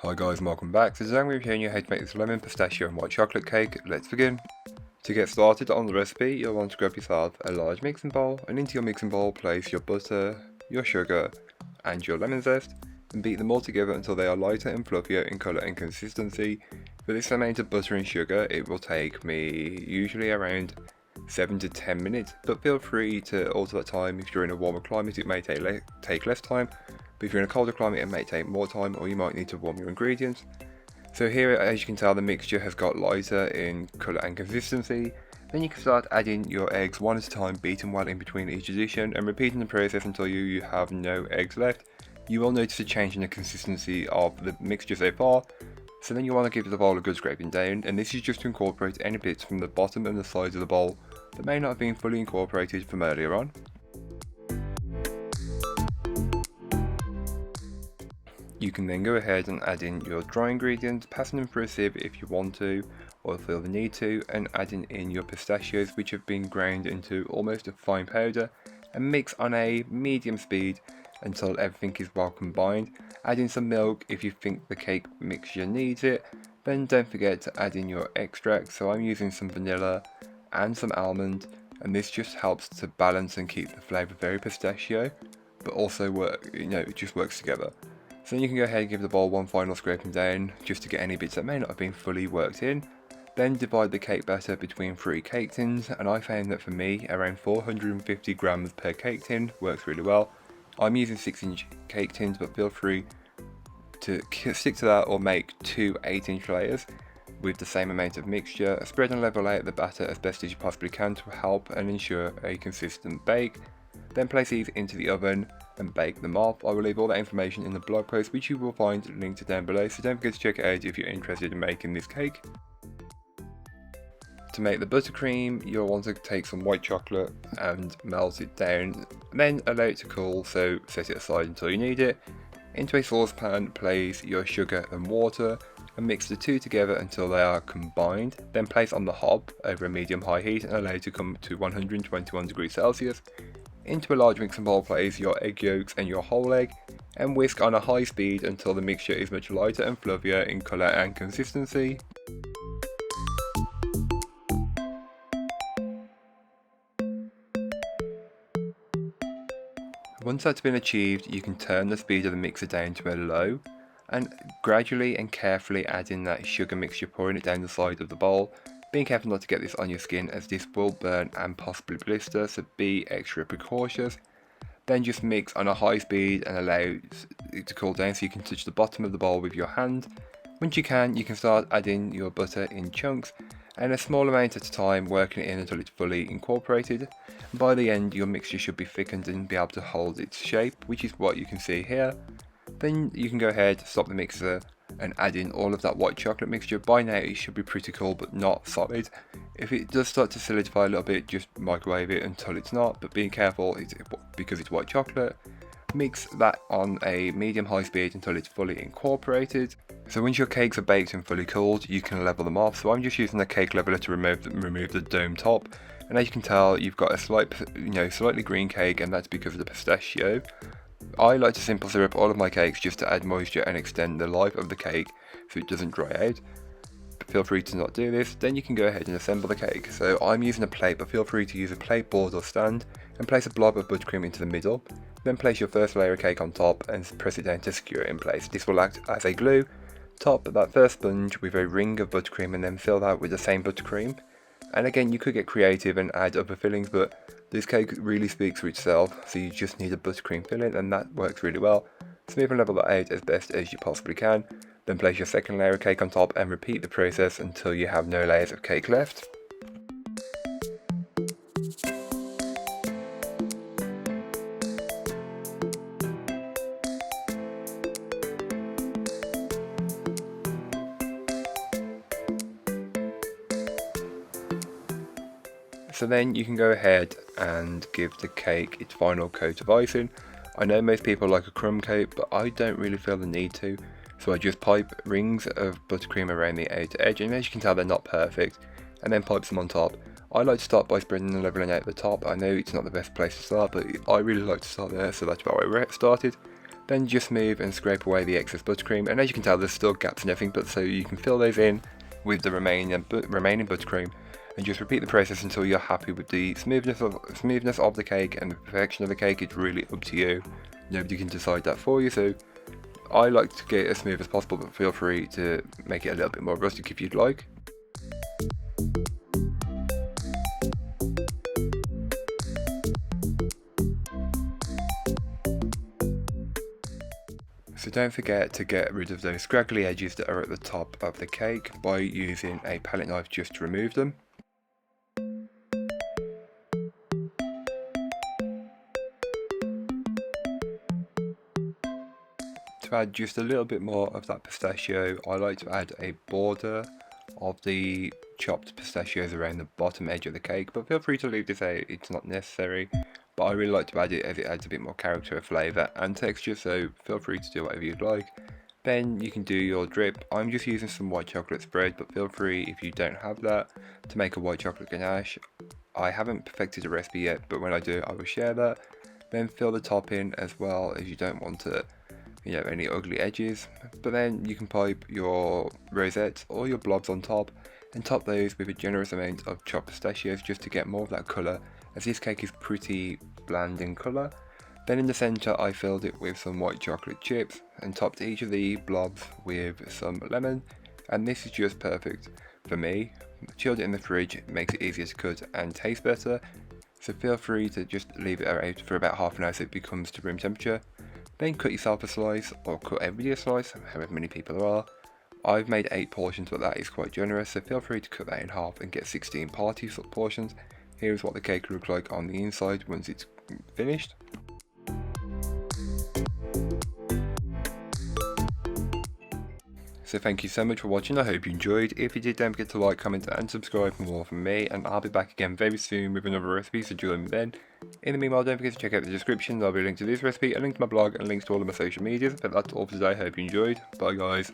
Hi guys and welcome back. So today I'm going to be showing you how to make this lemon, pistachio and white chocolate cake. Let's begin. To get started on the recipe, you'll want to grab yourself a large mixing bowl, and into your mixing bowl place your butter, your sugar and your lemon zest, and beat them all together until they are lighter and fluffier in colour and consistency. For this amount of butter and sugar it will take me usually around 7 to 10 minutes, but feel free to alter that time. If you're in a warmer climate it may take less time. But if you're in a colder climate it may take more time, or you might need to warm your ingredients. So here, as you can tell, the mixture has got lighter in colour and consistency. Then you can start adding your eggs one at a time, beating well in between each addition and repeating the process until you have no eggs left. You will notice a change in the consistency of the mixture so far. So then you want to give the bowl a good scraping down, and this is just to incorporate any bits from the bottom and the sides of the bowl that may not have been fully incorporated from earlier on. You can then go ahead and add in your dry ingredients, passing them through a sieve if you want to or feel the need to, and adding in your pistachios which have been ground into almost a fine powder, and mix on a medium speed until everything is well combined. Add in some milk if you think the cake mixture needs it. Then don't forget to add in your extract, so I'm using some vanilla and some almond, and this just helps to balance and keep the flavour very pistachio, but also it just works together. So then you can go ahead and give the bowl one final scraping down just to get any bits that may not have been fully worked in. Then divide the cake batter between 3 cake tins, and I found that for me around 450 grams per cake tin works really well. I'm using 6-inch cake tins, but feel free to stick to that or make 2 8-inch layers with the same amount of mixture. Spread and level out the batter as best as you possibly can to help and ensure a consistent bake. Then place these into the oven and bake them off. I will leave all that information in the blog post, which you will find linked down below, so don't forget to check it out if you're interested in making this cake. To make the buttercream, you'll want to take some white chocolate and melt it down, then allow it to cool, so set it aside until you need it. Into a saucepan place your sugar and water and mix the two together until they are combined. Then place on the hob over a medium-high heat and allow it to come to 121 degrees Celsius. Into a large mixing bowl place your egg yolks and your whole egg, and whisk on a high speed until the mixture is much lighter and fluffier in colour and consistency. Once that's been achieved, you can turn the speed of the mixer down to a low, and gradually and carefully add in that sugar mixture, pouring it down the side of the bowl. Being careful not to get this on your skin, as this will burn and possibly blister, so be extra precautious. Then just mix on a high speed and allow it to cool down so you can touch the bottom of the bowl with your hand. Once you can start adding your butter in chunks, and a small amount at a time, working it in until it's fully incorporated. And by the end your mixture should be thickened and be able to hold its shape, which is what you can see here. Then you can go ahead, stop the mixer and add in all of that white chocolate mixture. By now it should be pretty cool but not solid. If it does start to solidify a little bit, just microwave it until it's not, but being careful because it's white chocolate. Mix that on a medium-high speed until it's fully incorporated. So once your cakes are baked and fully cooled, you can level them off. So I'm just using the cake leveler to remove the dome top. And as you can tell, you've got a slightly green cake, and that's because of the pistachio. I like to simple syrup all of my cakes just to add moisture and extend the life of the cake so it doesn't dry out. But feel free to not do this. Then you can go ahead and assemble the cake. So I'm using a plate, but feel free to use a plate, board or stand, and place a blob of buttercream into the middle. Then place your first layer of cake on top and press it down to secure it in place. This will act as a glue. Top that first sponge with a ring of buttercream and then fill that with the same buttercream. And again, you could get creative and add other fillings, but this cake really speaks for itself, so you just need a buttercream filling, and that works really well. Smooth and level that out as best as you possibly can. Then place your second layer of cake on top and repeat the process until you have no layers of cake left. So then you can go ahead and give the cake its final coat of icing. I know most people like a crumb coat, but I don't really feel the need to, so I just pipe rings of buttercream around the outer edge, and as you can tell they're not perfect, and then pipe some on top. I like to start by spreading and leveling out the top. I know it's not the best place to start, but I really like to start there, so that's where I started. Then just smooth and scrape away the excess buttercream, and as you can tell there's still gaps and everything, but so you can fill those in with the remaining buttercream, and just repeat the process until you're happy with the smoothness of the cake and the perfection of the cake. It's really up to you. Nobody can decide that for you, so I like to get it as smooth as possible, but feel free to make it a little bit more rustic if you'd like. So don't forget to get rid of those scraggly edges that are at the top of the cake by using a palette knife just to remove them. To add just a little bit more of that pistachio, I like to add a border of the chopped pistachios around the bottom edge of the cake, but feel free to leave this out, it's not necessary. But I really like to add it as it adds a bit more character, flavour and texture, so feel free to do whatever you'd like. Then you can do your drip. I'm just using some white chocolate spread, but feel free, if you don't have that, to make a white chocolate ganache. I haven't perfected a recipe yet, but when I do I will share that. Then fill the top in as well, as you don't want to any ugly edges, but then you can pipe your rosettes or your blobs on top and top those with a generous amount of chopped pistachios just to get more of that colour, as this cake is pretty bland in colour. Then in the centre I filled it with some white chocolate chips and topped each of the blobs with some lemon, and this is just perfect for me. Chilled it in the fridge, it makes it easier to cut and taste better, so feel free to just leave it out for about half an hour so it becomes to room temperature. Then cut yourself a slice, or cut everybody a slice, however many people there are. I've made 8 portions, but that is quite generous, so feel free to cut that in half and get 16 party portions. Here's what the cake looks like on the inside once it's finished. So thank you so much for watching, I hope you enjoyed. If you did, don't forget to like, comment and subscribe for more from me, and I'll be back again very soon with another recipe, so join me then. In the meanwhile, don't forget to check out the description, there'll be a link to this recipe, a link to my blog and links to all of my social medias. But that's all for today, hope you enjoyed. Bye guys.